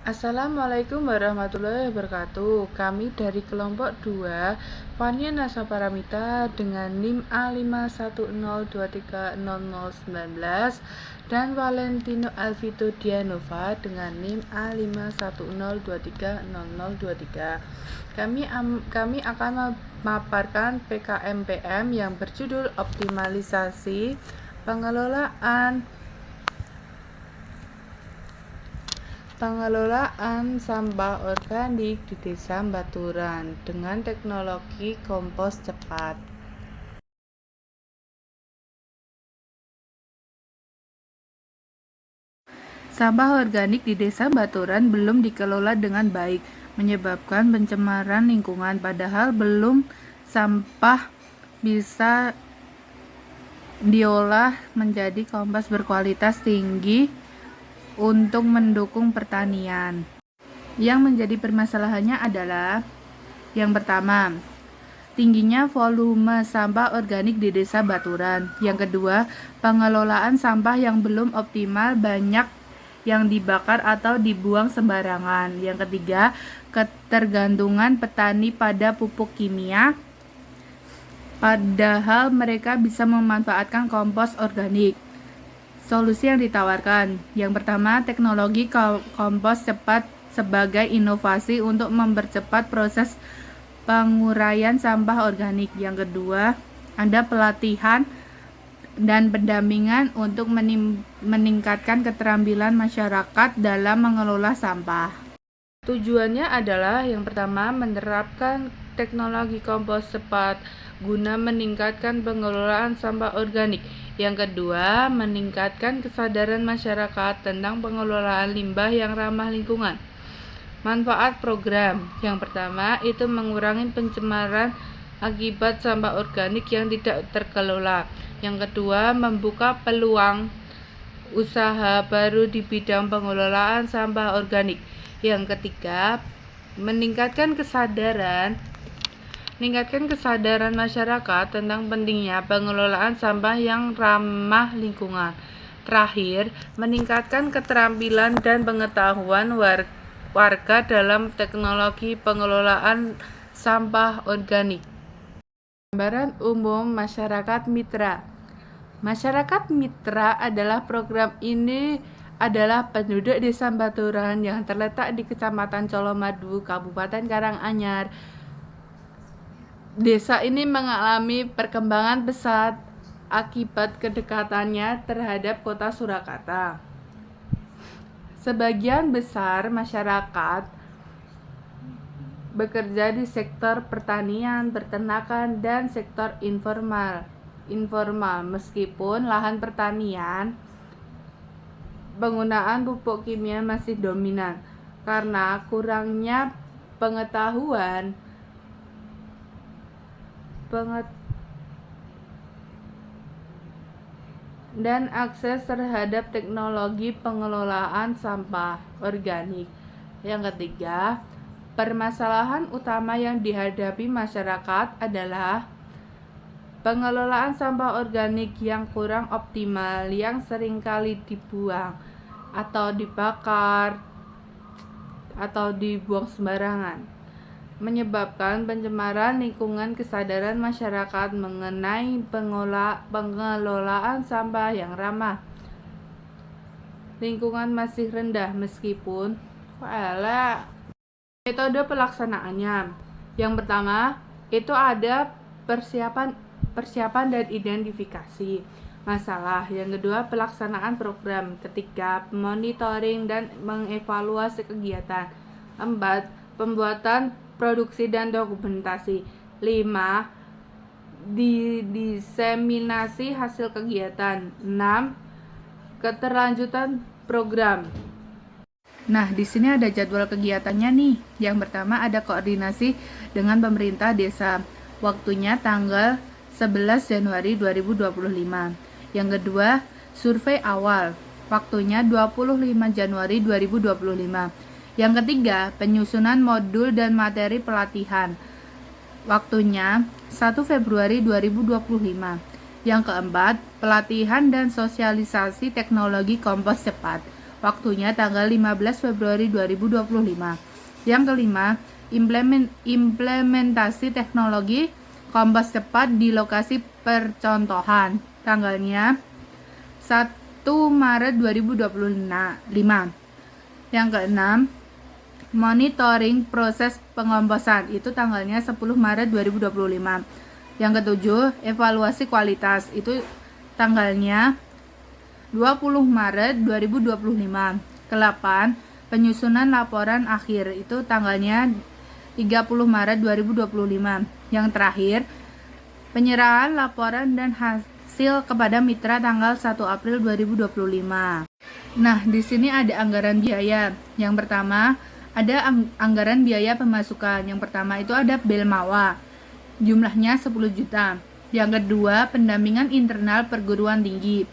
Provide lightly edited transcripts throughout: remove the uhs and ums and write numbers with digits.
Assalamualaikum warahmatullahi wabarakatuh. Kami dari kelompok 2 Fania Nasaparamita dengan NIM A5102300019 dan Valentino Alvito Dianova dengan NIM A5102300023. Kami akan memaparkan PKMPM yang berjudul Optimalisasi Pengelolaan sampah organik di Desa Baturan dengan teknologi kompos cepat. Sampah organik di Desa Baturan belum dikelola dengan baik, menyebabkan pencemaran lingkungan, padahal belum sampah bisa diolah menjadi kompos berkualitas tinggi untuk mendukung pertanian. Yang menjadi permasalahannya adalah yang pertama, tingginya volume sampah organik di Desa Baturan. Yang kedua, pengelolaan sampah yang belum optimal, banyak yang dibakar atau dibuang sembarangan. Yang ketiga, ketergantungan petani pada pupuk kimia, padahal mereka bisa memanfaatkan kompos organik. Solusi yang ditawarkan, yang pertama, teknologi kompos cepat sebagai inovasi untuk mempercepat proses penguraian sampah organik. Yang kedua, ada pelatihan dan pendampingan untuk meningkatkan keterampilan masyarakat dalam mengelola sampah. Tujuannya adalah yang pertama, menerapkan teknologi kompos cepat guna meningkatkan pengelolaan sampah organik. Yang kedua, meningkatkan kesadaran masyarakat tentang pengelolaan limbah yang ramah lingkungan. Manfaat program yang pertama itu mengurangi pencemaran akibat sampah organik yang tidak terkelola. Yang kedua, membuka peluang usaha baru di bidang pengelolaan sampah organik. Yang ketiga, meningkatkan kesadaran masyarakat tentang pentingnya pengelolaan sampah yang ramah lingkungan. Terakhir, meningkatkan keterampilan dan pengetahuan warga dalam teknologi pengelolaan sampah organik. Gambaran umum masyarakat mitra. Masyarakat mitra adalah program ini adalah penduduk Desa Baturan yang terletak di Kecamatan Colomadu, Kabupaten Karanganyar. Desa ini mengalami perkembangan pesat akibat kedekatannya terhadap kota Surakarta. Sebagian besar masyarakat bekerja di sektor pertanian, peternakan, dan sektor informal. Meskipun lahan pertanian, penggunaan pupuk kimia masih dominan karena kurangnya pengetahuan dan akses terhadap teknologi pengelolaan sampah organik. Yang ketiga, permasalahan utama yang dihadapi masyarakat adalah pengelolaan sampah organik yang kurang optimal, yang seringkali dibuang atau dibakar atau dibuang sembarangan, menyebabkan pencemaran lingkungan. Kesadaran masyarakat mengenai pengelolaan sampah yang ramah lingkungan masih rendah, meskipun metode pelaksanaannya. Yang pertama, itu ada persiapan dan identifikasi masalah. Yang kedua, pelaksanaan program. Ketiga, monitoring dan mengevaluasi kegiatan. 4, pembuatan produksi dan dokumentasi. 5, diseminasi hasil kegiatan. 6, keterlanjutan program. Nah, di sini ada jadwal kegiatannya nih. Yang pertama ada koordinasi dengan pemerintah desa. Waktunya tanggal 11 Januari 2025. Yang kedua, survei awal. Waktunya 25 Januari 2025. Yang ketiga, penyusunan modul dan materi pelatihan. Waktunya 1 Februari 2025. Yang keempat, pelatihan dan sosialisasi teknologi kompos cepat. Waktunya tanggal 15 Februari 2025. Yang kelima, implementasi teknologi Kompos cepat di lokasi percontohan. Tanggalnya 1 Maret 2025. Yang keenam, monitoring proses pengomposan. Itu tanggalnya 10 Maret 2025. Yang ketujuh, evaluasi kualitas. Itu tanggalnya 20 Maret 2025. Ke-8, penyusunan laporan akhir. Itu tanggalnya 30 Maret 2025. Yang terakhir, penyerahan laporan dan hasil kepada mitra tanggal 1 April 2025. Nah, di sini ada anggaran biaya. Yang pertama, ada anggaran biaya pemasukan. Yang pertama itu ada Belmawa. Jumlahnya 10 juta. Yang kedua, pendampingan internal perguruan tinggi.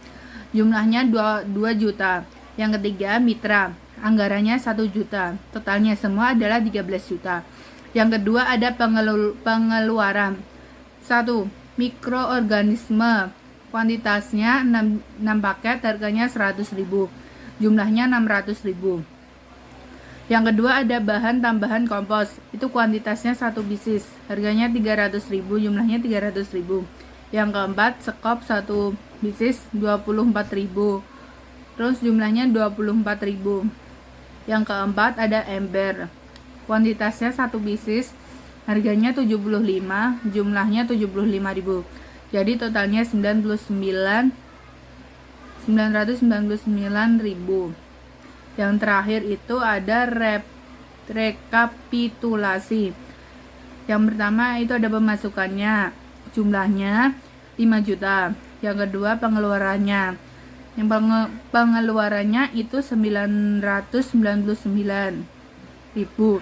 Jumlahnya 2 juta. Yang ketiga, mitra. Anggarannya 1 juta. Totalnya semua adalah 13 juta. Yang kedua, ada pengeluaran. 1. Mikroorganisme. Kuantitasnya 6 paket, harganya 100.000. Jumlahnya 600.000. Yang kedua, ada bahan tambahan kompos. Itu kuantitasnya 1 bisis, harganya 300.000, jumlahnya 300.000. Yang keempat, sekop 1 bisis 24.000. Terus jumlahnya 24.000. Yang keempat, ada ember. Kuantitasnya 1 bisis, harganya 75, jumlahnya 75.000. Jadi totalnya 999.000. Yang terakhir itu ada rekapitulasi. Yang pertama itu ada pemasukannya, jumlahnya 5 juta. Yang kedua, pengeluarannya. Yang pengeluarannya itu 999.000.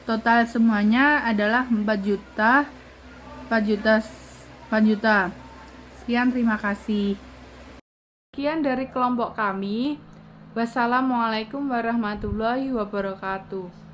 Total semuanya adalah 4 juta. Sekian, terima kasih. Sekian dari kelompok kami. Wassalamualaikum warahmatullahi wabarakatuh.